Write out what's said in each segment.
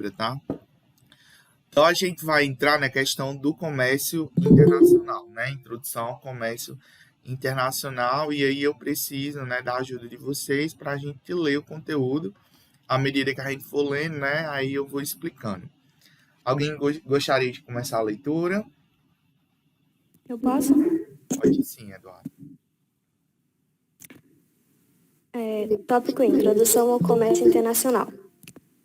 lembra, tá? Então, a gente vai entrar na questão do comércio internacional, né? Introdução ao comércio internacional, e aí eu preciso, né, da ajuda de vocês para a gente ler o conteúdo. À medida que a gente for lendo, né, aí eu vou explicando. Alguém gostaria de começar a leitura? Eu posso? Pode sim, Eduardo. Tópico: Introdução ao comércio internacional.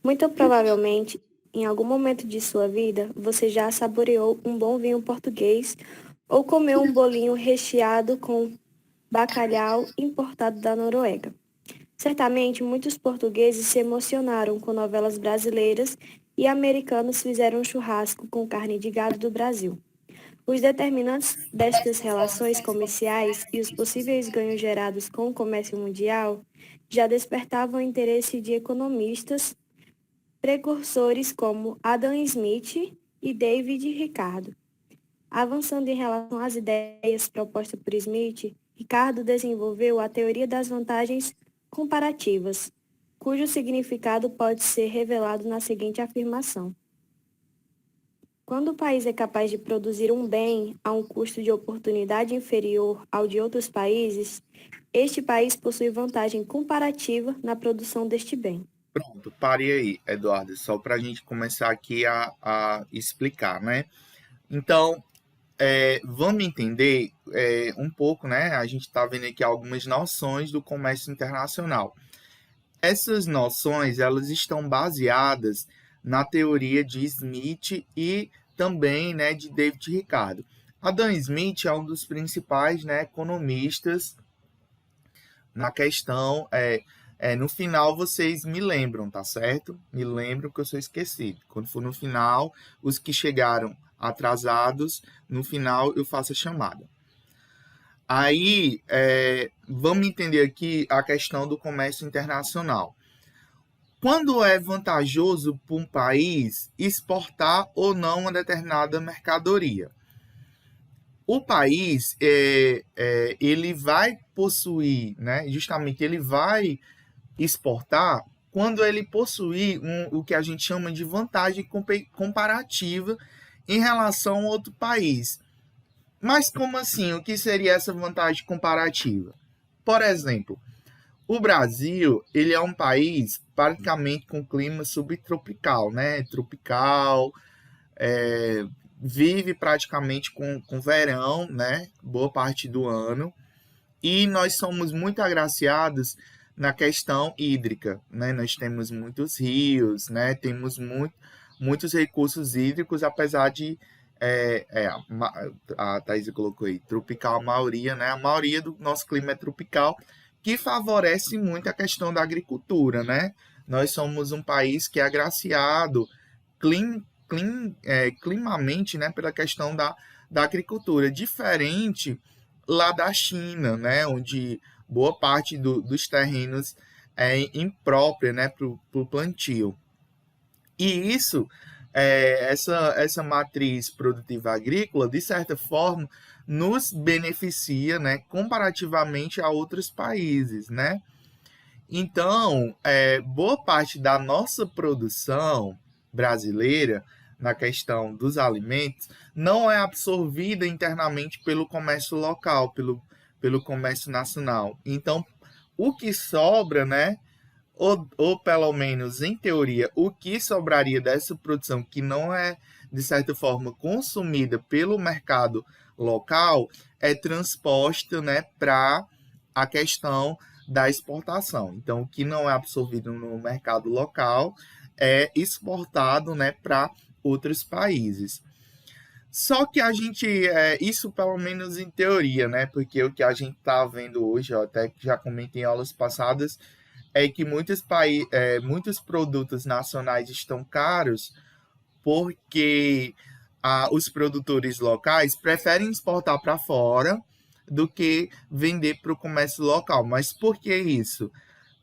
Muito provavelmente, em algum momento de sua vida, você já saboreou um bom vinho português ou comeu um bolinho recheado com bacalhau importado da Noruega. Certamente, muitos portugueses se emocionaram com novelas brasileiras e americanos fizeram um churrasco com carne de gado do Brasil. Os determinantes destas relações comerciais e os possíveis ganhos gerados com o comércio mundial já despertavam o interesse de economistas precursores como Adam Smith e David Ricardo. Avançando em relação às ideias propostas por Smith, Ricardo desenvolveu a teoria das vantagens comparativas, cujo significado pode ser revelado na seguinte afirmação: quando o país é capaz de produzir um bem a um custo de oportunidade inferior ao de outros países, este país possui vantagem comparativa na produção deste bem. Pronto, parei aí, Eduardo, só para a gente começar aqui a explicar, né? Então, vamos entender um pouco, né? A gente está vendo aqui algumas noções do comércio internacional. Essas noções, elas estão baseadas na teoria de Smith e também, né, de David Ricardo. Adam Smith é um dos principais, né, economistas na questão. No final vocês me lembram, tá certo? Me lembram que eu sou esquecido. Quando for no final, os que chegaram atrasados, no final eu faço a chamada. Aí, vamos entender aqui a questão do comércio internacional. Quando é vantajoso para um país exportar ou não uma determinada mercadoria? O país, ele vai possuir, né? Justamente, ele vai exportar quando ele possuir o que a gente chama de vantagem comparativa em relação a outro país. Mas como assim? O que seria essa vantagem comparativa? Por exemplo, o Brasil, ele é um país praticamente com clima subtropical, né? Tropical, vive praticamente com verão, né? Boa parte do ano. E nós somos muito agraciados na questão hídrica, né? Nós temos muitos rios, né? Temos muitos recursos hídricos, apesar de a Thaís colocou aí, tropical a maioria, né? A maioria do nosso clima é tropical, que favorece muito a questão da agricultura, né? Nós somos um país que é agraciado climamente, né, pela questão da agricultura, diferente lá da China, né, onde boa parte dos terrenos é imprópria, né, para o plantio. E isso, essa matriz produtiva agrícola, de certa forma, nos beneficia, né, comparativamente a outros países, né? Então, boa parte da nossa produção brasileira, na questão dos alimentos, não é absorvida internamente pelo comércio local, pelo comércio nacional. Então, o que sobra, né, ou pelo menos em teoria, o que sobraria dessa produção que não é, de certa forma, consumida pelo mercado local, é transposta, né, para a questão da exportação. Então, o que não é absorvido no mercado local é exportado, né, para outros países. Só que a gente, isso pelo menos em teoria, né, porque o que a gente está vendo hoje, eu até já comentei em aulas passadas, é que muitos produtos nacionais estão caros porque os produtores locais preferem exportar para fora do que vender para o comércio local. Mas por que isso?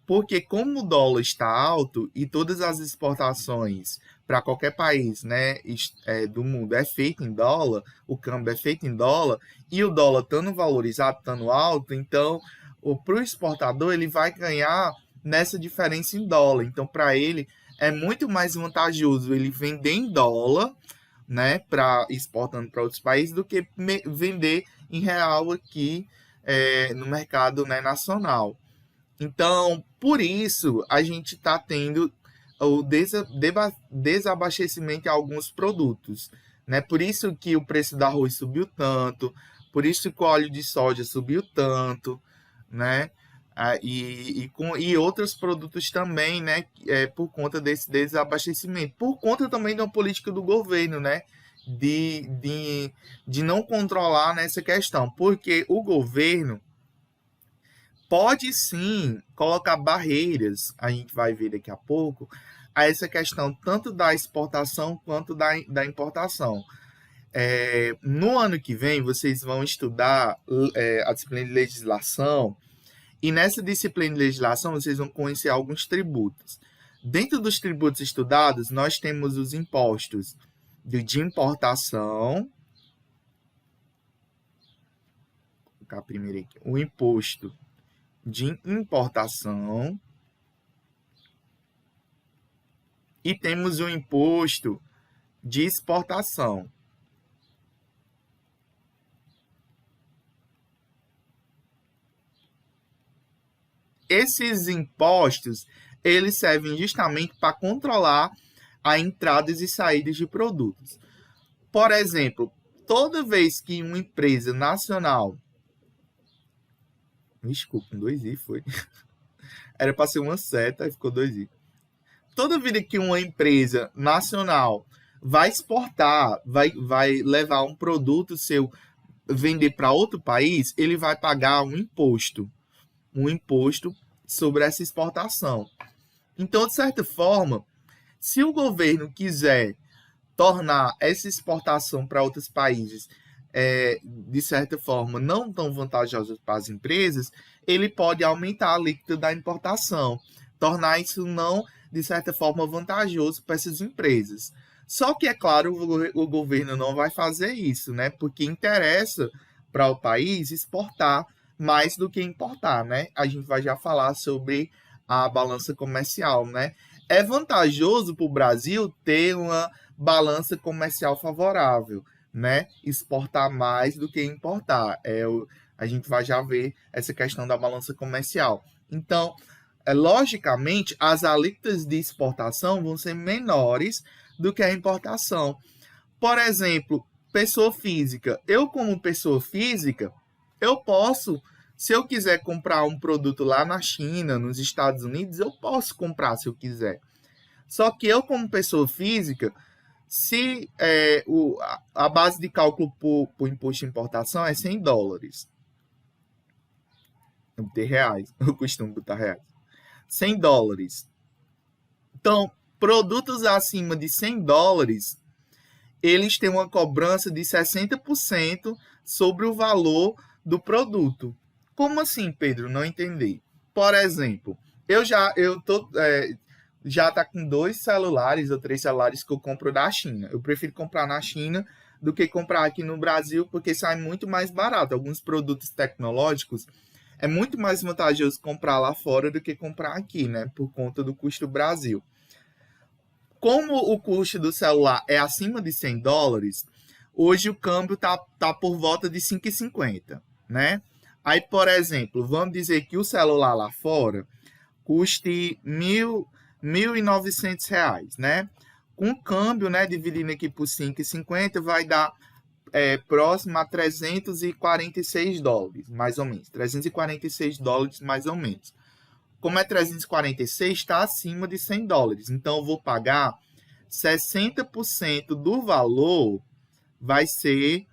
Porque como o dólar está alto e todas as exportações para qualquer país, né, do mundo é feito em dólar, o câmbio é feito em dólar, e o dólar estando valorizado, estando alto, então para o exportador ele vai ganhar nessa diferença em dólar. Então, para ele é muito mais vantajoso ele vender em dólar, né, exportando para outros países, do que vender em real aqui no mercado, né, nacional. Então, por isso, a gente está tendo o desabastecimento em alguns produtos, né? Por isso que o preço do arroz subiu tanto, por isso que o óleo de soja subiu tanto, né? E outros produtos também, né? Por conta desse desabastecimento. Por conta também da política do governo, né? De não controlar nessa questão. Porque o governo pode sim colocar barreiras, a gente vai ver daqui a pouco, a essa questão tanto da exportação quanto da importação. No ano que vem, vocês vão estudar a disciplina de legislação, e nessa disciplina de legislação vocês vão conhecer alguns tributos. Dentro dos tributos estudados, nós temos os impostos de importação. Vou colocar primeiro aqui. O imposto de importação. E temos o imposto de exportação. Esses impostos, eles servem justamente para controlar as entradas e saídas de produtos. Por exemplo, toda vez que uma empresa nacional... Desculpa, 2i foi. Era para ser uma seta e ficou 2i. Toda vida que uma empresa nacional vai exportar, vai levar um produto seu, vender para outro país, ele vai pagar um imposto sobre essa exportação. Então, de certa forma, se o governo quiser tornar essa exportação para outros países, de certa forma, não tão vantajosa para as empresas, ele pode aumentar a alíquota da importação, tornar isso não, de certa forma, vantajoso para essas empresas. Só que, é claro, o governo não vai fazer isso, né? Porque interessa para o país exportar mais do que importar, né? A gente vai já falar sobre a balança comercial, né? É vantajoso para o Brasil ter uma balança comercial favorável, né? Exportar mais do que importar. A gente vai já ver essa questão da balança comercial. Então, logicamente, as alíquotas de exportação vão ser menores do que a importação. Por exemplo, pessoa física. Eu, como pessoa física, eu posso, se eu quiser comprar um produto lá na China, nos Estados Unidos, eu posso comprar se eu quiser. Só que eu, como pessoa física, se a base de cálculo por imposto de importação é $100. Eu botei reais, eu costumo botar reais. $100. Então, produtos acima de $100, eles têm uma cobrança de 60% sobre o valor do produto. Como assim, Pedro? Não entendi. Por exemplo, já tá com 2 celulares ou 3 celulares que eu compro da China. Eu prefiro comprar na China do que comprar aqui no Brasil, porque sai muito mais barato. Alguns produtos tecnológicos é muito mais vantajoso comprar lá fora do que comprar aqui, né? Por conta do custo do Brasil. Como o custo do celular é acima de $100, hoje o câmbio tá por volta de 5,50, né? Aí, por exemplo, vamos dizer que o celular lá fora custe R$1.900, né? Com câmbio, né, dividindo aqui por 5,50, vai dar próximo a $346, mais ou menos. $346, mais ou menos. Como é 346, está acima de $100. Então, eu vou pagar 60% do valor, vai ser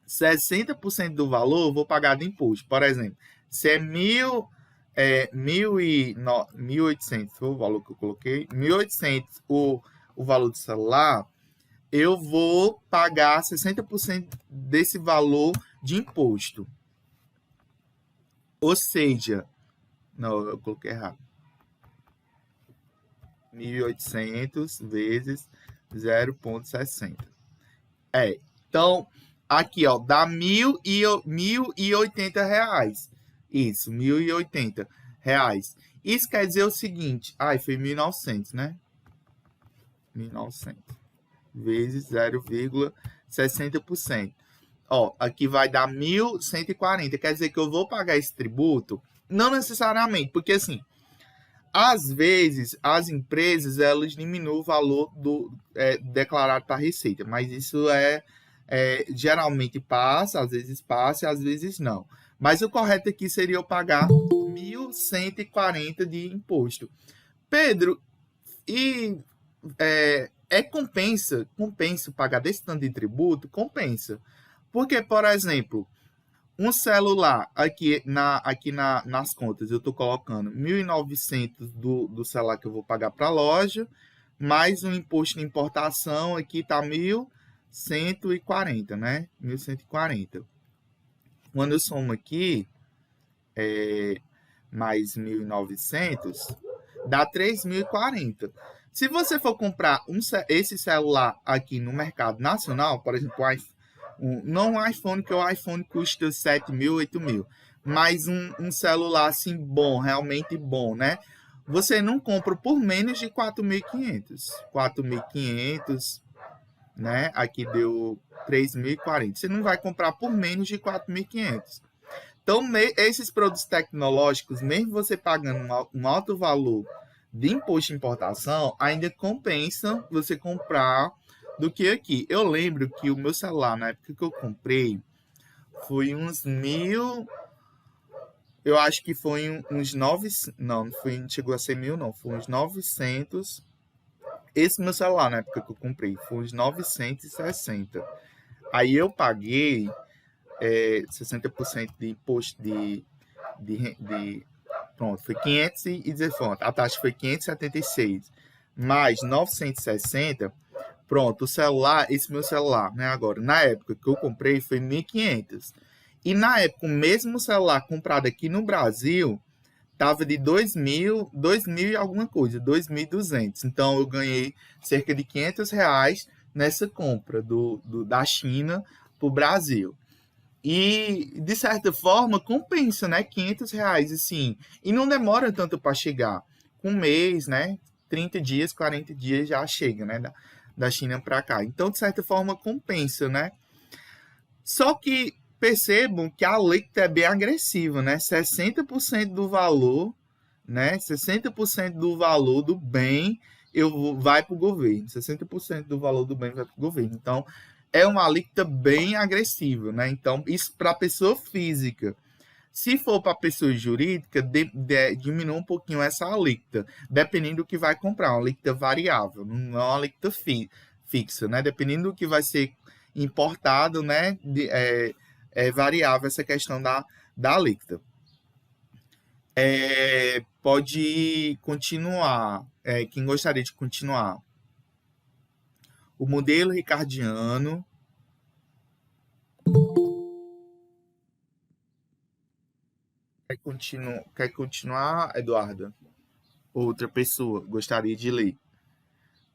60% do valor, eu vou pagar de imposto. Por exemplo, se é 1.800, foi o valor que eu coloquei, 1.800 o valor do celular, eu vou pagar 60% desse valor de imposto. Ou seja, não, eu coloquei errado. 1.800 vezes 0,60. Então, aqui, ó, dá R$1.080. Isso, R$1.080. Isso quer dizer o seguinte, foi 1.900, né? 1.900 vezes 0,60%. Ó, aqui vai dar 1.140. Quer dizer que eu vou pagar esse tributo? Não necessariamente, porque assim, às vezes as empresas elas diminuem o valor declarado para a Receita, mas isso geralmente passa, às vezes não. Mas o correto aqui seria eu pagar 1.140 de imposto. Pedro, e compensa pagar desse tanto de tributo? Compensa. Porque, por exemplo, um celular, nas contas, eu estou colocando 1.900 do celular que eu vou pagar para a loja, mais um imposto de importação, aqui está 1.140, né? 1.140. Quando eu somo aqui, mais 1.900, dá 3.040. Se você for comprar esse celular aqui no mercado nacional, por exemplo, não o iPhone, que o iPhone custa 7.000, 8.000, mas um celular assim bom, realmente bom, né? Você não compra por menos de 4.500. 4.500, né? Aqui deu 3.040. Você não vai comprar por menos de 4.500. Então, esses produtos tecnológicos, mesmo você pagando um alto valor de imposto de importação, ainda compensa você comprar do que aqui. Eu lembro que o meu celular, na época que eu comprei, foi uns 1.000... Eu acho que foi uns 9... Não chegou a ser 1.000, não. Foi uns 900. Esse meu celular, na época que eu comprei, foi uns 960. Aí eu paguei 60% de imposto de pronto, foi 516, a taxa foi 576, mais 960, pronto, o celular, esse meu celular, né, agora, na época que eu comprei foi 1.500, e na época o mesmo celular comprado aqui no Brasil tava de 2.000 e alguma coisa, 2.200, então eu ganhei cerca de R$ 500 nessa compra da China para o Brasil. E, de certa forma, compensa, né? R$ 500, assim. E não demora tanto para chegar. Com um mês, né? 30 dias, 40 dias já chega, né? Da China para cá. Então, de certa forma, compensa, né? Só que percebam que a alíquota é bem agressiva, né? 60% do valor, né? 60% do valor do bem vai para o governo. 60% do valor do bem vai para o governo. Então, é uma alíquota bem agressiva, né? Então, isso para pessoa física. Se for para pessoa jurídica, diminui um pouquinho essa alíquota, dependendo do que vai comprar, uma alíquota variável, não é uma alíquota fixa, né? Dependendo do que vai ser importado, né? É variável essa questão da alíquota. Pode continuar. Quem gostaria de continuar? O modelo ricardiano. Quer continuar, Eduarda? Outra pessoa gostaria de ler.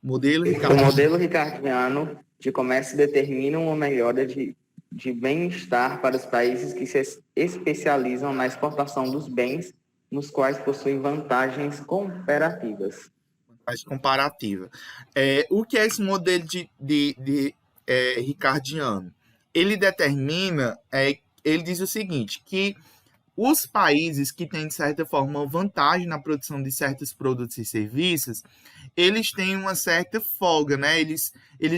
O modelo ricardiano de comércio determina uma melhora de bem-estar para os países que se especializam na exportação dos bens, nos quais possuem vantagens comparativas. O que é esse modelo de ricardiano? Ele determina, ele diz o seguinte, que os países que têm, de certa forma, vantagem na produção de certos produtos e serviços, eles têm uma certa folga, né? Eles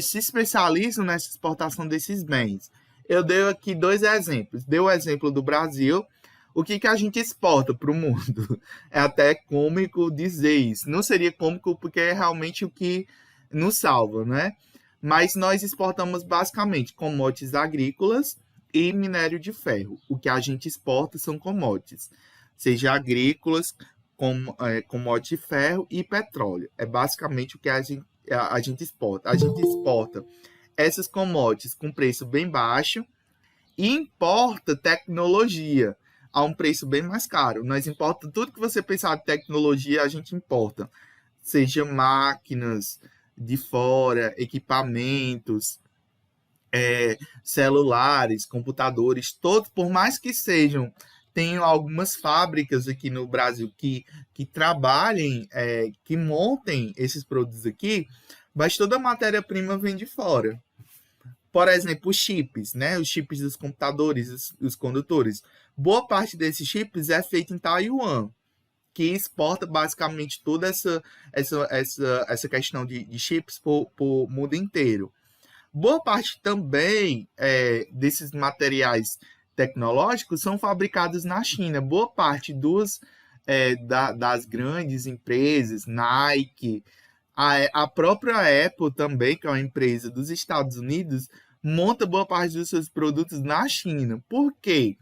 se especializam nessa exportação desses bens. Eu dei aqui 2 exemplos. Dei o exemplo do Brasil. O que a gente exporta para o mundo? É até cômico dizer isso. Não seria cômico porque é realmente o que nos salva, né? Mas nós exportamos basicamente commodities agrícolas e minério de ferro. O que a gente exporta são commodities, seja agrícolas, commodity de ferro e petróleo. É basicamente o que a gente exporta. A gente exporta essas commodities com preço bem baixo e importa tecnologia a um preço bem mais caro. Nós importamos tudo que você pensar de tecnologia, a gente importa. Seja máquinas de fora, equipamentos, celulares, computadores, todos, por mais que tenho algumas fábricas aqui no Brasil que trabalhem, que montem esses produtos aqui, mas toda a matéria-prima vem de fora. Por exemplo, os chips, né? Os chips dos computadores, os condutores. Boa parte desses chips é feita em Taiwan, que exporta basicamente toda essa questão de chips por mundo inteiro. Boa parte também desses materiais tecnológicos são fabricados na China. Boa parte das grandes empresas, Nike, a própria Apple também, que é uma empresa dos Estados Unidos, monta boa parte dos seus produtos na China. Por quê?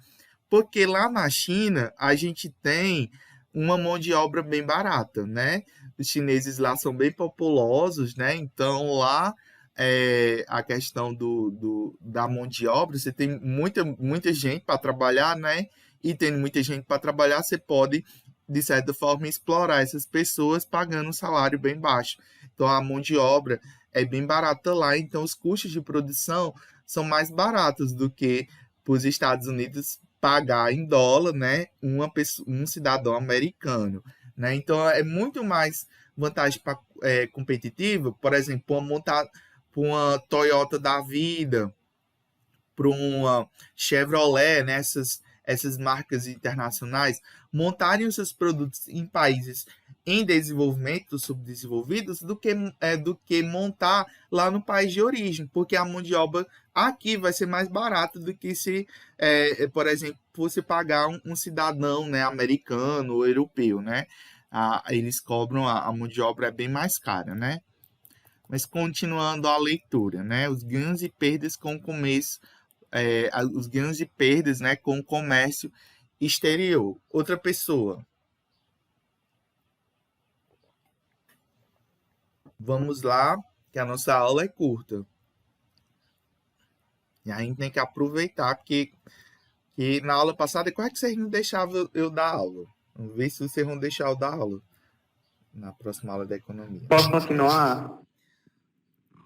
Porque lá na China a gente tem uma mão de obra bem barata, né? Os chineses lá são bem populosos, né? Então lá a questão da mão de obra, você tem muita gente para trabalhar, né? E tendo muita gente para trabalhar, você pode, de certa forma, explorar essas pessoas pagando um salário bem baixo. Então a mão de obra é bem barata lá, então os custos de produção são mais baratos do que para os Estados Unidos pagar em dólar, né, um cidadão americano, né? Então é muito mais vantagem competitiva, por exemplo, montar para uma Toyota da vida, para uma Chevrolet, né, essas marcas internacionais, montarem os seus produtos em países em desenvolvimento, subdesenvolvidos, do que montar lá no país de origem, porque a mão de obra aqui vai ser mais barata do que se, por exemplo, você pagar um cidadão, né, americano ou europeu, né? Eles cobram, a mão de obra é bem mais cara, né? Mas continuando a leitura, né? Os ganhos e perdas com o começo, os ganhos e perdas, né, com o comércio exterior. Outra pessoa. Vamos lá, que a nossa aula é curta. E a gente tem que aproveitar, porque na aula passada, quase que vocês não deixavam eu dar aula. Vamos ver se vocês vão deixar eu dar aula na próxima aula da economia. Posso continuar?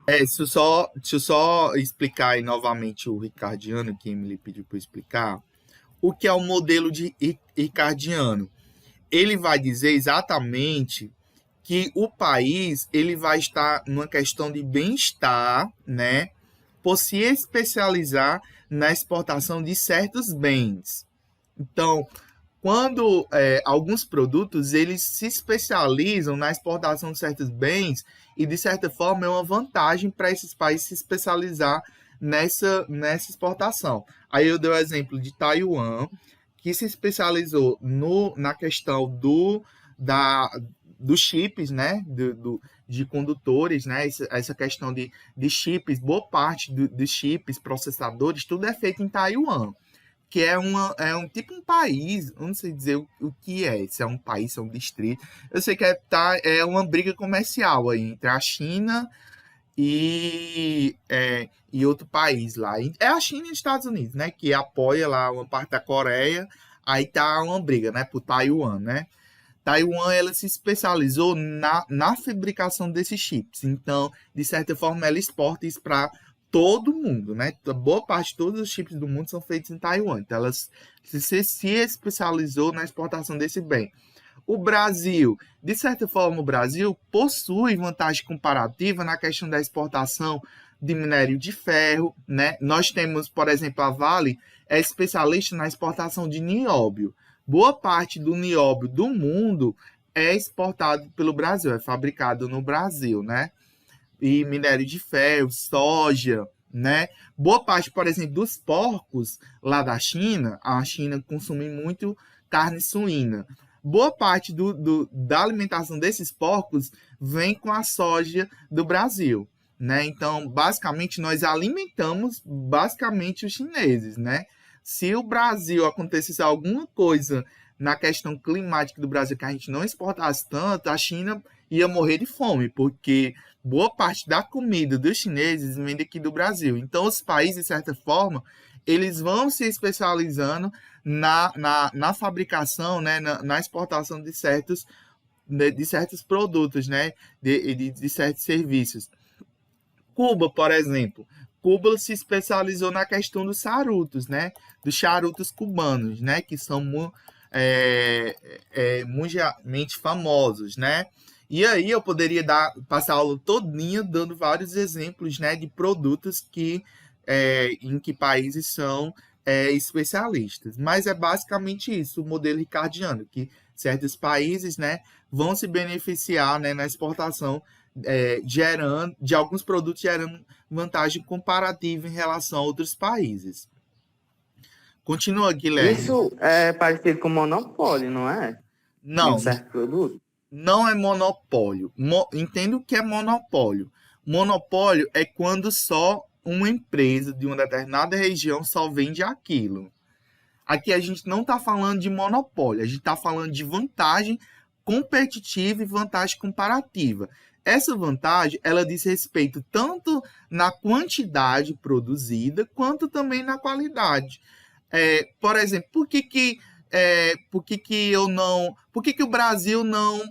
Deixa eu só explicar aí novamente o ricardiano, que me pediu para eu explicar. O que é o modelo de ricardiano? Ele vai dizer exatamente que o país ele vai estar numa questão de bem-estar, né, por se especializar na exportação de certos bens. Então, quando alguns produtos eles se especializam na exportação de certos bens, e de certa forma é uma vantagem para esses países se especializar nessa exportação. Aí eu dei o exemplo de Taiwan, que se especializou na questão dos chips, né, de condutores, né, essa questão de chips, boa parte dos chips, processadores, tudo é feito em Taiwan, que é um tipo um país, eu não sei dizer o que é, se é um país, se é um distrito, eu sei que é uma briga comercial aí entre a China e outro país lá. É a China e os Estados Unidos, né, que apoia lá uma parte da Coreia, aí tá uma briga, né, por Taiwan, né. Taiwan, ela se especializou na fabricação desses chips, então, de certa forma, ela exporta isso para todo mundo, né? Boa parte de todos os chips do mundo são feitos em Taiwan. Então, ela se especializou na exportação desse bem. O Brasil, de certa forma, o Brasil possui vantagem comparativa na questão da exportação de minério de ferro, né? Nós temos, por exemplo, a Vale é especialista na exportação de nióbio. Boa parte do nióbio do mundo é exportado pelo Brasil, é fabricado no Brasil, né? E minério de ferro, soja, né? Boa parte, por exemplo, dos porcos lá da China, a China consome muito carne suína. Boa parte da alimentação desses porcos vem com a soja do Brasil, né? Então, basicamente, nós alimentamos basicamente os chineses, né? Se o Brasil acontecesse alguma coisa na questão climática do Brasil que a gente não exportasse tanto, a China ia morrer de fome, porque boa parte da comida dos chineses vem daqui do Brasil. Então, os países, de certa forma, eles vão se especializando na fabricação, né, na exportação de certos produtos, né, de certos serviços. Cuba, por exemplo. Cuba se especializou na questão dos charutos, né? Dos charutos cubanos, né? Que são mundialmente famosos, né? E aí eu poderia passar a aula todinha dando vários exemplos, né, de produtos em que países são especialistas. Mas é basicamente isso, o modelo ricardiano, que certos países, né, vão se beneficiar, né, na exportação de alguns produtos gerando vantagem comparativa em relação a outros países. Continua, Guilherme. Isso é parecido com monopólio, não é? Não. De um certo produto? Não é monopólio. Entendo o que é monopólio. Monopólio é quando só uma empresa de uma determinada região só vende aquilo. Aqui a gente não está falando de monopólio, a gente está falando de vantagem competitiva e vantagem comparativa. Essa vantagem, ela diz respeito tanto na quantidade produzida, quanto também na qualidade. Por exemplo, por que o Brasil não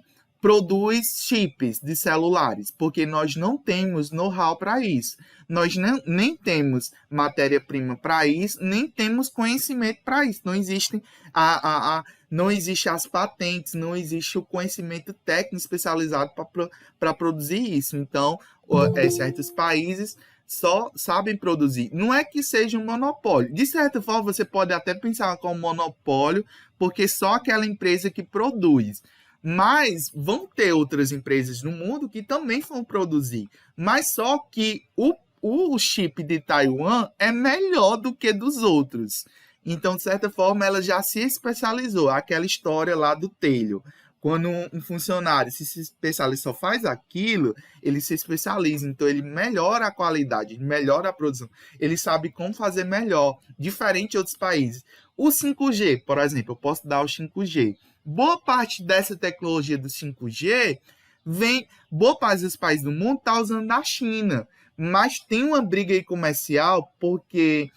produz chips de celulares? Porque nós não temos know-how para isso. Nós nem temos matéria-prima para isso, nem temos conhecimento para isso. Não existem não existe as patentes, não existe o conhecimento técnico especializado para produzir isso. Então, certos países só sabem produzir. Não é que seja um monopólio. De certa forma, você pode até pensar como monopólio, porque só aquela empresa que produz. Mas vão ter outras empresas no mundo que também vão produzir. Mas só que o chip de Taiwan é melhor do que dos outros. Então, de certa forma, ela já se especializou. Aquela história lá do telho. Quando um funcionário se especializa, só faz aquilo, ele se especializa. Então, ele melhora a qualidade, melhora a produção. Ele sabe como fazer melhor, diferente de outros países. O 5G, por exemplo, eu posso dar o 5G. Boa parte dessa tecnologia do 5G boa parte dos países do mundo está usando da China. Mas tem uma briga aí comercial, porque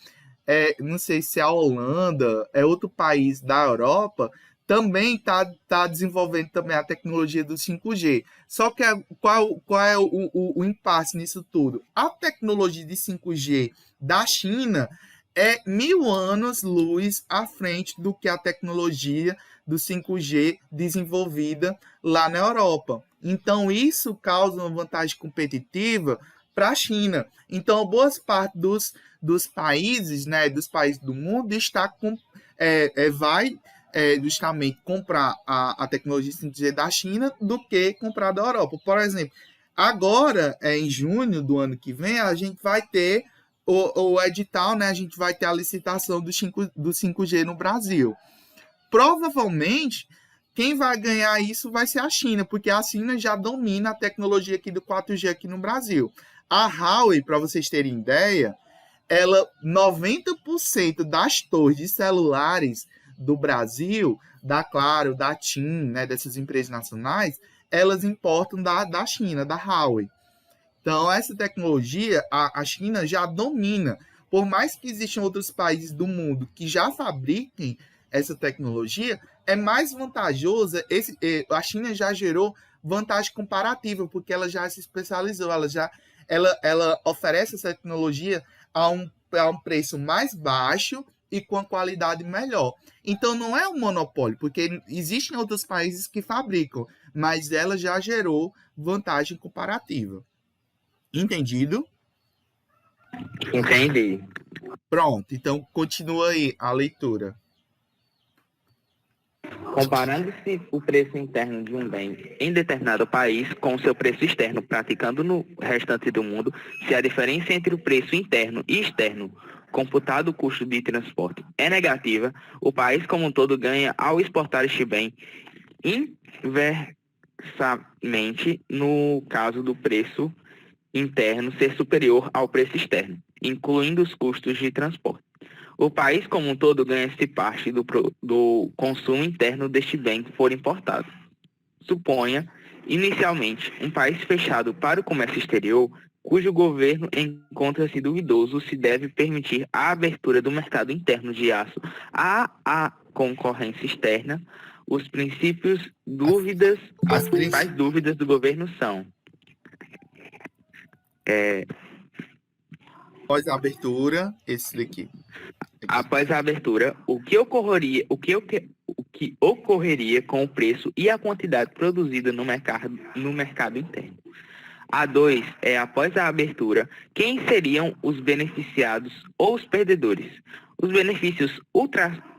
não sei se a Holanda é outro país da Europa, também está desenvolvendo também a tecnologia do 5G. Só que qual é o impasse nisso tudo? A tecnologia de 5G da China é 1000 anos-luz à frente do que a tecnologia do 5G desenvolvida lá na Europa. Então, isso causa uma vantagem competitiva para a China. Então, boas partes dos países, né, dos países do mundo vai justamente comprar a tecnologia 5G da China do que comprar da Europa. Por exemplo, agora, em junho do ano que vem, a gente vai ter o edital, né, a gente vai ter a licitação do 5G no Brasil. Provavelmente, quem vai ganhar isso vai ser a China, porque a China já domina a tecnologia aqui do 4G aqui no Brasil. A Huawei, para vocês terem ideia, 90% das torres de celulares do Brasil, da Claro, da TIM, né, dessas empresas nacionais, elas importam da China, da Huawei. Então, essa tecnologia, a China já domina. Por mais que existam outros países do mundo que já fabriquem essa tecnologia, é mais vantajosa. A China já gerou vantagem comparativa, porque ela já se especializou, ela oferece essa tecnologia a um preço mais baixo e com a qualidade melhor. Então, não é um monopólio, porque existem outros países que fabricam, mas ela já gerou vantagem comparativa. Entendido? Entendi. Pronto, então continua aí a leitura. Comparando-se o preço interno de um bem em determinado país com o seu preço externo, praticando no restante do mundo, se a diferença entre o preço interno e externo, computado o custo de transporte, é negativa, o país como um todo ganha ao exportar este bem inversamente no caso do preço interno ser superior ao preço externo, incluindo os custos de transporte. O país como um todo ganha-se parte do consumo interno deste bem que for importado. Suponha, inicialmente, um país fechado para o comércio exterior, cujo governo encontra-se duvidoso se deve permitir a abertura do mercado interno de aço à concorrência externa. Os principais dúvidas do governo são... Após a abertura, esse daqui. Após a abertura, o que ocorreria com o preço e a quantidade produzida no mercado interno. A 2 é, após a abertura, quem seriam os beneficiados ou os perdedores? Os benefícios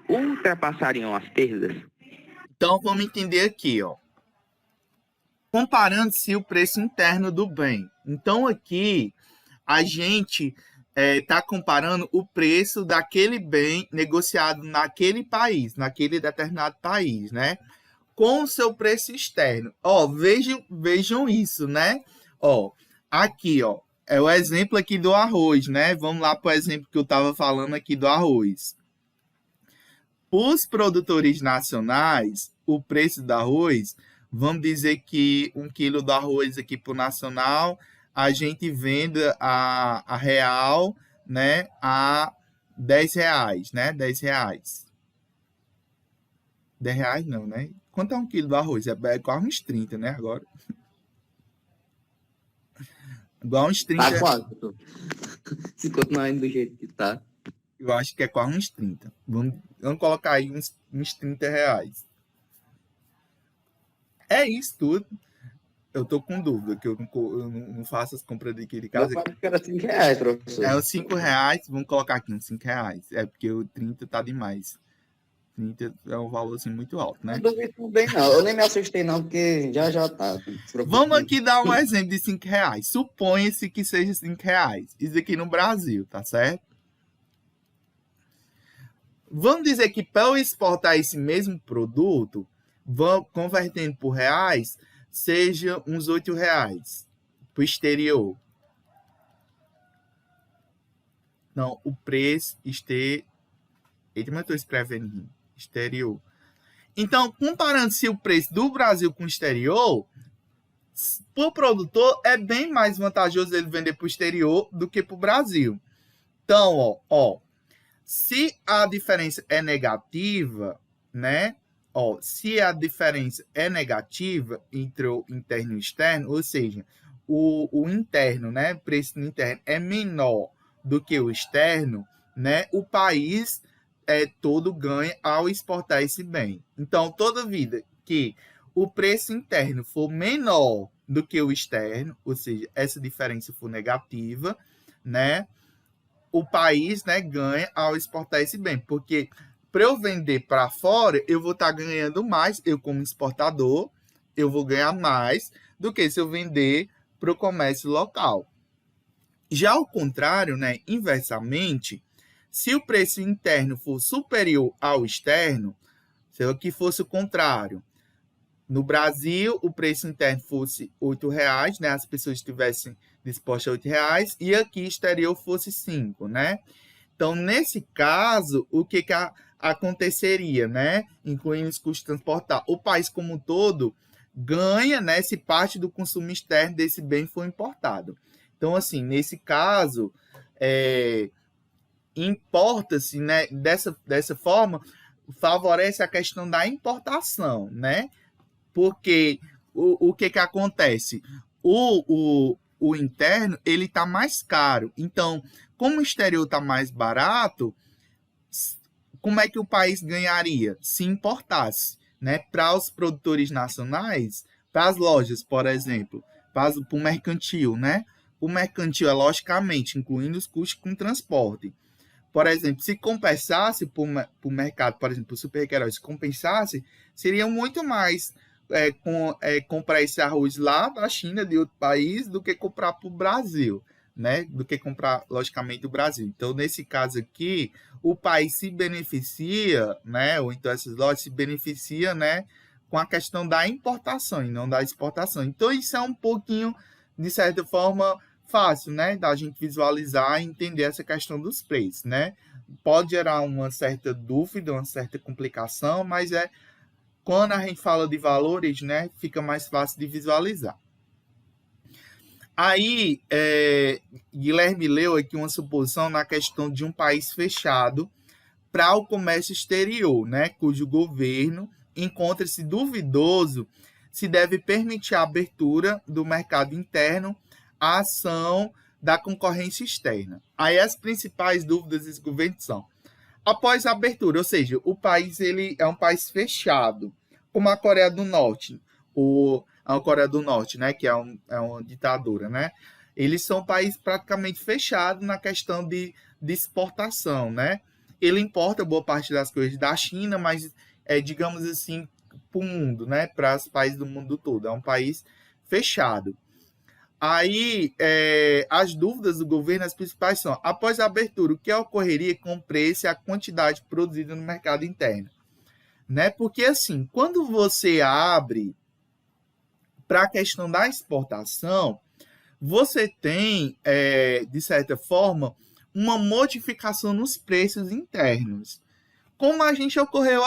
ultrapassariam as perdas? Então, vamos entender aqui, ó. Comparando-se o preço interno do bem. Então, aqui, a gente está comparando o preço daquele bem negociado naquele país, naquele determinado país, né? Com o seu preço externo. Ó, vejam isso, né? Ó, aqui, ó, é o exemplo aqui do arroz, né? Vamos lá para o exemplo que eu estava falando aqui do arroz. Os produtores nacionais, o preço do arroz, vamos dizer que 1 quilo do arroz aqui para o nacional, a gente venda a real, né, a R$10, né? R$10. R$10 não, né? Quanto é 1 quilo do arroz? É quase uns 30, né, agora? Igual uns 30. Tá quase. Se continuar indo do jeito que tá. Eu acho que é quase uns 30. Vamos colocar aí uns R$30. É isso tudo. Eu tô com dúvida, que eu não faço as compras daqui de casa. Eu falei que era R$5, professor. É uns R$5, vamos colocar aqui uns R$5. É porque o 30 tá demais. 30 é um valor assim muito alto, né? Não duvido bem, não. Eu nem me assustei, não, porque já tá. Vamos aqui dar um exemplo de R$5. Suponha-se que seja R$5. Isso aqui no Brasil, tá certo? Vamos dizer que para eu exportar esse mesmo produto, convertendo por reais, seja uns R$8 para o exterior. Não, o preço Eita, mas eu estou escrevendo exterior. Então, comparando-se o preço do Brasil com o exterior, para o produtor é bem mais vantajoso ele vender para o exterior do que para o Brasil. Então, ó, se a diferença é negativa, né? Ó, se a diferença é negativa entre o interno e o externo, ou seja, o interno, né, preço interno é menor do que o externo, né, o país todo ganha ao exportar esse bem. Então, toda vida que o preço interno for menor do que o externo, ou seja, essa diferença for negativa, né, o país, né, ganha ao exportar esse bem, porque para eu vender para fora, eu vou estar ganhando mais, eu como exportador, eu vou ganhar mais do que se eu vender para o comércio local. Já ao contrário, né, inversamente, se o preço interno for superior ao externo, se aqui fosse o contrário, no Brasil o preço interno fosse R$8, né, as pessoas estivessem dispostas a R$8, e aqui exterior fosse 5, né? Então, nesse caso, o que aconteceria, né? Incluindo os custos de transportar. O país como um todo ganha, né, se parte do consumo externo desse bem for importado. Então, assim, nesse caso, importa-se, né, dessa forma, favorece a questão da importação, né? Porque o que acontece? O interno, ele está mais caro. Então, como o exterior está mais barato, como é que o país ganharia? Se importasse, né? Para os produtores nacionais, para as lojas, por exemplo, para o mercantil, né? O mercantil é, logicamente, incluindo os custos com transporte. Por exemplo, se compensasse para o mercado, por exemplo, o Super-Herói, se compensasse, seria muito mais comprar esse arroz lá da China, de outro país, do que comprar para o Brasil, né? Do que comprar, logicamente, do Brasil. Então, nesse caso aqui, o país se beneficia, né? Ou então essas lojas se beneficiam, né? Com a questão da importação e não da exportação. Então, isso é um pouquinho, de certa forma, fácil, né? Da gente visualizar e entender essa questão dos preços, né? Pode gerar uma certa dúvida, uma certa complicação, mas quando a gente fala de valores, né? Fica mais fácil de visualizar. Aí, Guilherme leu aqui uma suposição na questão de um país fechado para o comércio exterior, né? Cujo governo encontra-se duvidoso se deve permitir a abertura do mercado interno à ação da concorrência externa. Aí as principais dúvidas desse governo são: após a abertura, ou seja, o país ele é um país fechado, como a Coreia do Norte, a Coreia do Norte, né, que é uma ditadura, né? Eles são um país praticamente fechado na questão de exportação, né? Ele importa boa parte das coisas da China, mas digamos assim, para o mundo, né? Para os países do mundo todo. É um país fechado. Aí, as dúvidas do governo, as principais são: após a abertura, o que ocorreria com o preço e a quantidade produzida no mercado interno? Né? Porque, assim, quando você abre para a questão da exportação, você tem, de certa forma, uma modificação nos preços internos. Como a gente ocorreu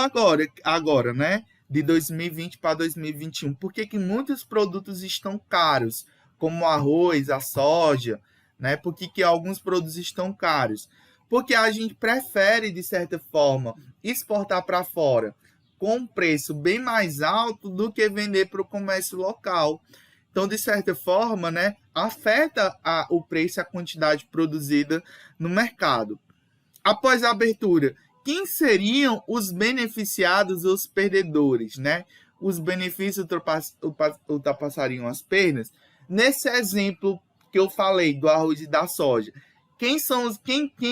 agora, né? De 2020 para 2021. Por que muitos produtos estão caros? Como o arroz, a soja, né? Por que alguns produtos estão caros? Porque a gente prefere, de certa forma, exportar para fora com um preço bem mais alto do que vender para o comércio local. Então, de certa forma, né, afeta o preço e a quantidade produzida no mercado. Após a abertura, quem seriam os beneficiados ou os perdedores, né? Os benefícios ultrapassariam as perdas. Nesse exemplo que eu falei do arroz e da soja, quem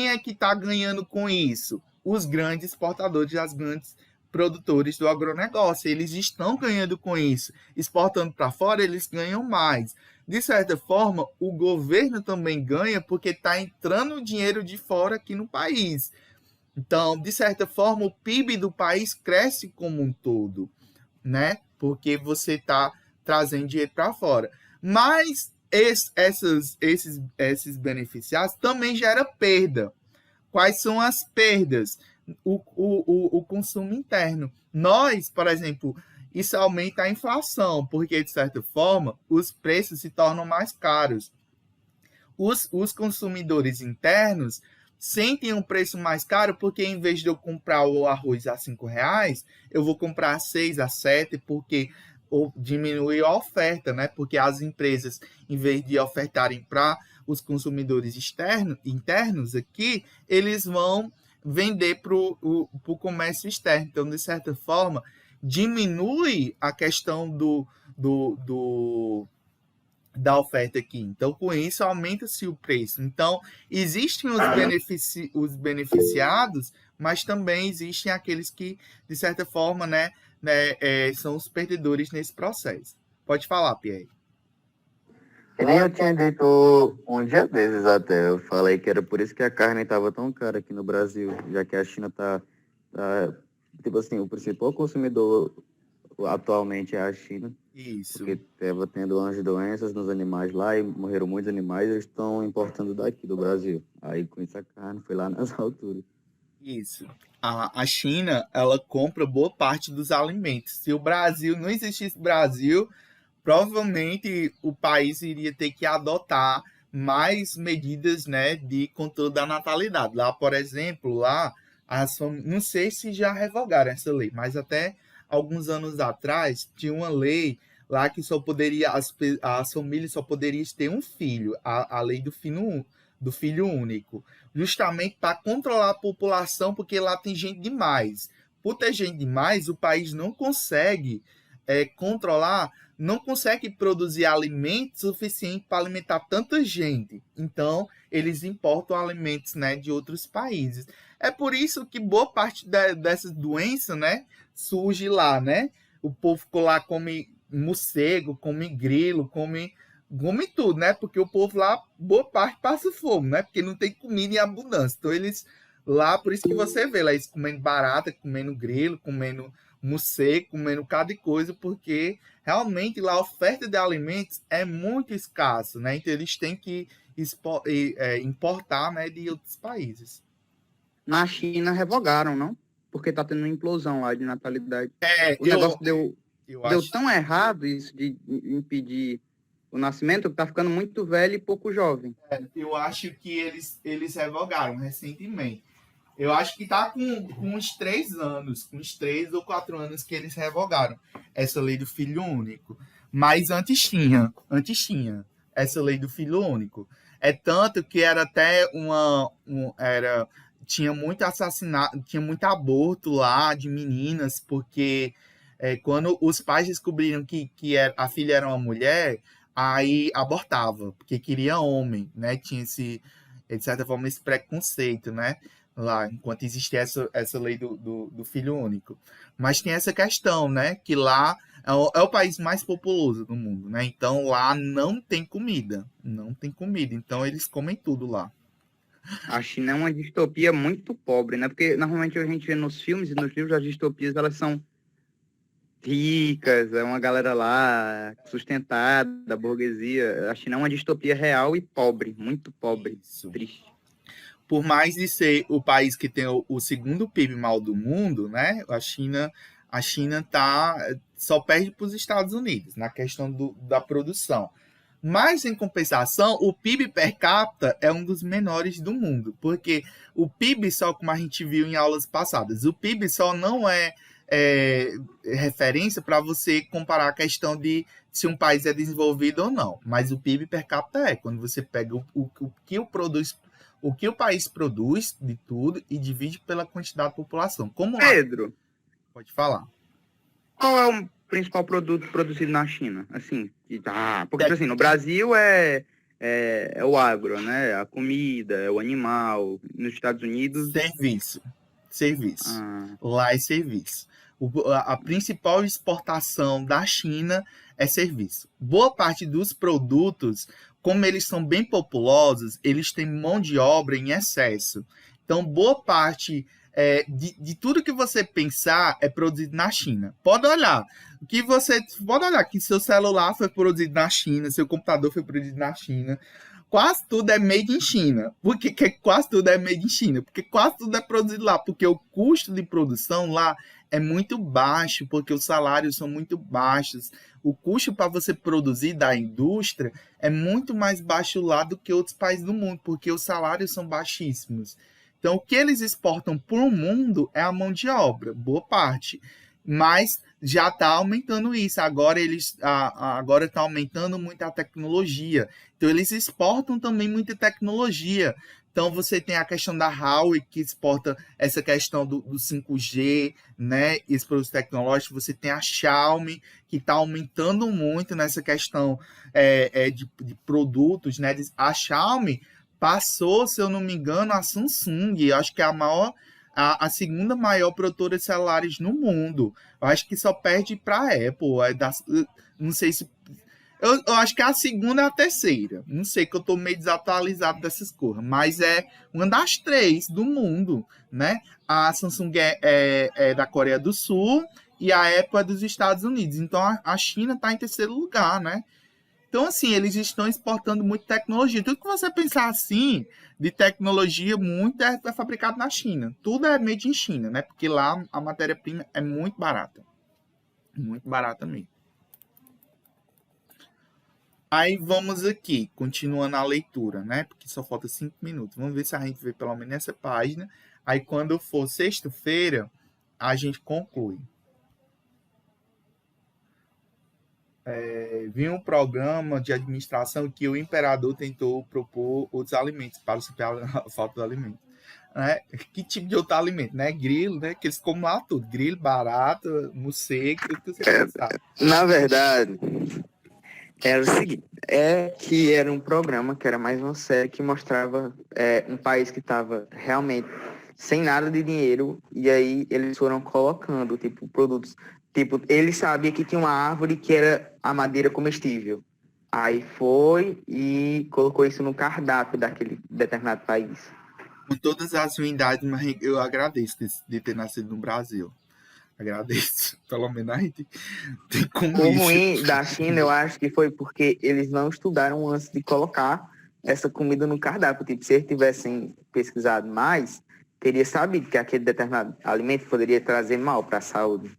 é que está ganhando com isso? Os grandes exportadores, as grandes produtores do agronegócio. Eles estão ganhando com isso. Exportando para fora, eles ganham mais. De certa forma, o governo também ganha porque está entrando dinheiro de fora aqui no país. Então, de certa forma, o PIB do país cresce como um todo, né? Porque você está trazendo dinheiro para fora. Mas esses beneficiados também geram perda. Quais são as perdas? O consumo interno. Nós, por exemplo, isso aumenta a inflação, porque, de certa forma, os preços se tornam mais caros. Os consumidores internos sentem um preço mais caro porque, em vez de eu comprar o arroz a R$5, eu vou comprar a 6, a 7, porque diminui a oferta, né? Porque as empresas, em vez de ofertarem para os consumidores internos aqui, eles vão vender para o comércio externo. Então, de certa forma, diminui a questão da oferta aqui. Então, com isso, aumenta-se o preço. Então, existem os beneficiados, mas também existem aqueles que, de certa forma, né, são os perdedores nesse processo. Pode falar, Pierre. Que nem eu tinha dito um dia desses até, eu falei que era por isso que a carne estava tão cara aqui no Brasil, já que a China tá tipo assim, o principal consumidor atualmente é a China. Isso. Porque estava tendo umas doenças nos animais lá e morreram muitos animais, eles estão importando daqui do Brasil. Aí com isso a carne foi lá nas alturas. Isso. A China, ela compra boa parte dos alimentos. Se o Brasil não existisse Brasil, provavelmente o país iria ter que adotar mais medidas, né, de controle da natalidade. Lá, por exemplo, não sei se já revogaram essa lei, mas até alguns anos atrás tinha uma lei lá que as famílias só poderiam ter um filho, a lei do filho único, justamente para controlar a população, porque lá tem gente demais. Por ter gente demais, o país não consegue controlar, não consegue produzir alimentos suficientes para alimentar tanta gente. Então, eles importam alimentos, né, de outros países. É por isso que boa parte dessas doenças, né, surge lá, né? O povo ficou lá, come morcego, come grilo, come tudo, né? Porque o povo lá, boa parte, passa fome, né? Porque não tem comida em abundância. Então, eles lá, por isso que você vê lá, eles comendo barata, comendo grilo, comendo morcego, comendo cada coisa, porque realmente lá a oferta de alimentos é muito escassa, né? Então, eles têm que importar, né, de outros países. Na China revogaram, não? Porque tá tendo uma implosão lá de natalidade. O negócio deu tão errado isso de impedir o nascimento, que tá ficando muito velho e pouco jovem. Eu acho que eles revogaram recentemente. Eu acho que tá com uns 3 anos, com uns 3 ou 4 anos que eles revogaram essa lei do filho único. Mas antes tinha essa lei do filho único. É tanto que era até tinha muito assassinato, tinha muito aborto lá de meninas, porque quando os pais descobriram a filha era uma mulher, aí abortava, porque queria homem, né? Tinha de certa forma, esse preconceito, né? Lá, enquanto existia essa lei do filho único. Mas tem essa questão, né? Que lá é o país mais populoso do mundo, né? Então lá não tem comida. Não tem comida. Então eles comem tudo lá. A China é uma distopia muito pobre, né? Porque normalmente a gente vê nos filmes e nos livros as distopias, elas são ricas, é uma galera lá sustentada, da burguesia. A China é uma distopia real e pobre, muito pobre, Isso. triste. Por mais de ser o país que tem o segundo PIB maior do mundo, né? A China só perde para os Estados Unidos na questão da produção. Mas, em compensação, o PIB per capita é um dos menores do mundo, porque o PIB só, como a gente viu em aulas passadas, o PIB só não é referência para você comparar a questão de se um país é desenvolvido ou não. Mas o PIB per capita quando você pega o que o país produz de tudo e divide pela quantidade de população. Como Pedro, pode falar. Qual é o principal produto produzido na China? Assim, porque assim, no Brasil é o agro, né? A comida, é o animal. Nos Estados Unidos... Serviço. Lá é serviço. A principal exportação da China é serviço. Boa parte dos produtos, como eles são bem populosos, eles têm mão de obra em excesso. Então, boa parte de tudo que você pensar é produzido na China. Pode olhar que seu celular foi produzido na China, seu computador foi produzido na China. Quase tudo é made in China. Por que quase tudo é made in China? Porque quase tudo é produzido lá. Porque o custo de produção lá é muito baixo, porque os salários são muito baixos. O custo para você produzir da indústria é muito mais baixo lá do que outros países do mundo, porque os salários são baixíssimos. Então, o que eles exportam para o mundo é a mão de obra, boa parte. Mas já está aumentando isso. Agora está aumentando muito a tecnologia. Então, eles exportam também muita tecnologia. Então, você tem a questão da Huawei, que exporta essa questão do 5G, né? Esse produto tecnológico. Você tem a Xiaomi, que está aumentando muito nessa questão de produtos, né? A Xiaomi passou, se eu não me engano, a Samsung. Eu acho que é a segunda maior produtora de celulares no mundo. Eu acho que só perde para a Apple. Não sei se... Eu acho que a segunda é a terceira. Não sei, que eu estou meio desatualizado dessas coisas. Mas é uma das 3 do mundo, né? A Samsung é da Coreia do Sul e a Apple é dos Estados Unidos. Então, a China está em terceiro lugar, né? Então, assim, eles estão exportando muito tecnologia. Tudo que você pensar assim, de tecnologia, muito é fabricado na China. Tudo é made in China, né? Porque lá a matéria-prima é muito barata. Muito barata mesmo. Aí vamos aqui, continuando a leitura, né? Porque só falta 5 minutos. Vamos ver se a gente vê pelo menos essa página. Aí quando for sexta-feira, a gente conclui. Vi um programa de administração que o imperador tentou propor outros alimentos para superar a falta de alimento. Né? Que tipo de outro alimento? Né? Grilo, né? Que eles comem lá tudo. Grilo, barata, morcego, tudo que você pensar. Na verdade, era o seguinte, que era um programa, que era mais uma série que mostrava um país que estava realmente sem nada de dinheiro, e aí eles foram colocando, tipo, produtos. Tipo, ele sabia que tinha uma árvore que era a madeira comestível. Aí foi e colocou isso no cardápio daquele determinado país. Com todas as ruindades, mas eu agradeço de ter nascido no Brasil. Agradeço. Pelo menos a gente tem como O isso. ruim da China, eu acho que foi porque eles não estudaram antes de colocar essa comida no cardápio. Tipo, se eles tivessem pesquisado mais, teria sabido que aquele determinado alimento poderia trazer mal para a saúde.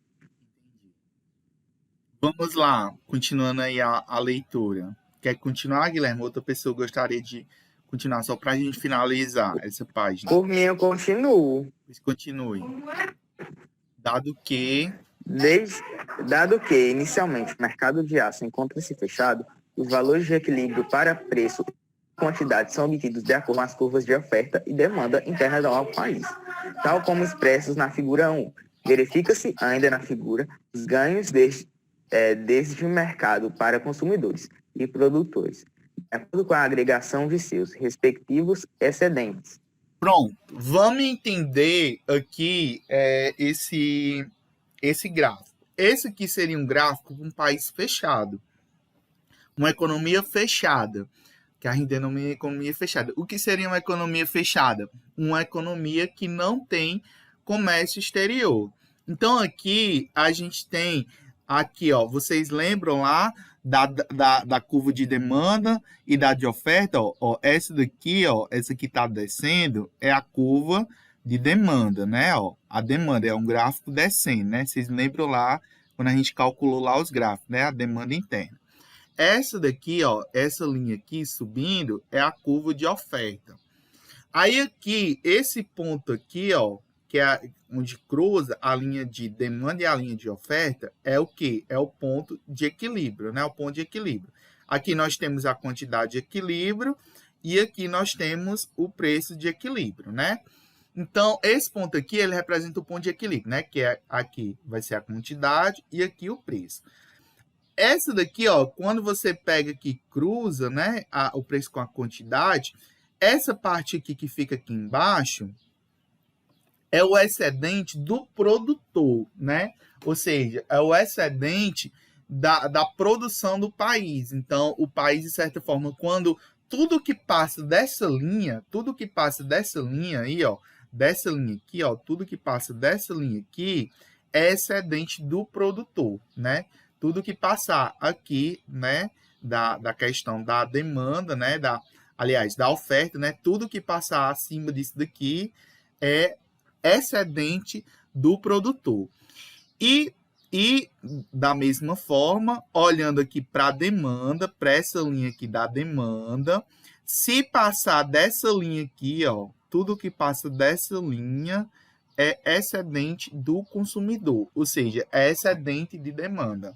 Vamos lá, continuando aí a leitura. Quer continuar, Guilherme? Outra pessoa gostaria de continuar, só para a gente finalizar essa página. Por mim, eu continuo. Continue. Dado que, inicialmente, o mercado de aço encontra-se fechado, os valores de equilíbrio para preço quantidades são obtidos de acordo com as curvas de oferta e demanda interna do país, tal como expressos na figura 1. Verifica-se ainda na figura os ganhos desde o mercado para consumidores e produtores, de acordo com a agregação de seus respectivos excedentes. Pronto, vamos entender aqui esse gráfico. Esse aqui seria um gráfico de um país fechado, uma economia fechada, que a gente denomina economia fechada. O que seria uma economia fechada? Uma economia que não tem comércio exterior. Então, aqui a gente tem, aqui, ó, vocês lembram lá da curva de demanda e da de oferta? Ó, essa daqui, ó, essa que está descendo é a curva de demanda, né? Ó, a demanda é um gráfico descendo, né? Vocês lembram lá, quando a gente calculou lá os gráficos, né? A demanda interna. Essa daqui, ó, essa linha aqui subindo é a curva de oferta. Aí aqui, esse ponto aqui, ó, que é onde cruza a linha de demanda e a linha de oferta, é o quê? É o ponto de equilíbrio, né? O ponto de equilíbrio. Aqui nós temos a quantidade de equilíbrio e aqui nós temos o preço de equilíbrio, né? Então, esse ponto aqui, ele representa o ponto de equilíbrio, né? Que é aqui vai ser a quantidade e aqui o preço. Essa daqui, ó, quando você pega aqui, cruza, né, o preço com a quantidade, essa parte aqui que fica aqui embaixo é o excedente do produtor, né? Ou seja, é o excedente da produção do país. Então, o país, de certa forma, quando tudo que passa dessa linha aí, ó, dessa linha aqui, ó, tudo que passa dessa linha aqui é excedente do produtor, né? Tudo que passar aqui, né, da questão da demanda, né, da oferta, né, tudo que passar acima disso daqui é excedente do produtor. E da mesma forma, olhando aqui para a demanda, para essa linha aqui da demanda, se passar dessa linha aqui, ó, tudo que passa dessa linha é excedente do consumidor, ou seja, é excedente de demanda.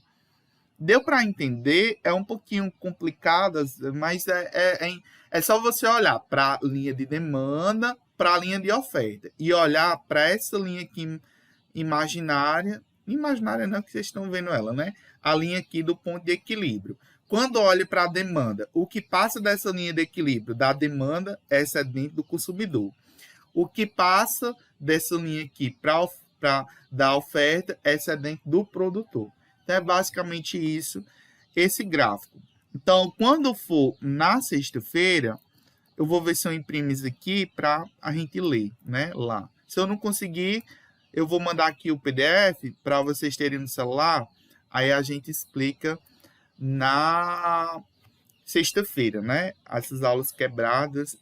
Deu para entender? É um pouquinho complicado, mas é só você olhar para a linha de demanda, para a linha de oferta, e olhar para essa linha aqui imaginária não, que vocês estão vendo ela, né? A linha aqui do ponto de equilíbrio. Quando olha para a demanda, o que passa dessa linha de equilíbrio da demanda é excedente do consumidor. O que passa dessa linha aqui para da oferta é excedente do produtor. Então, é basicamente isso, esse gráfico. Então, quando for na sexta-feira, eu vou ver se eu imprimo isso aqui para a gente ler, né, lá. Se eu não conseguir, eu vou mandar aqui o PDF para vocês terem no celular, aí a gente explica na sexta-feira, né? Essas aulas quebradas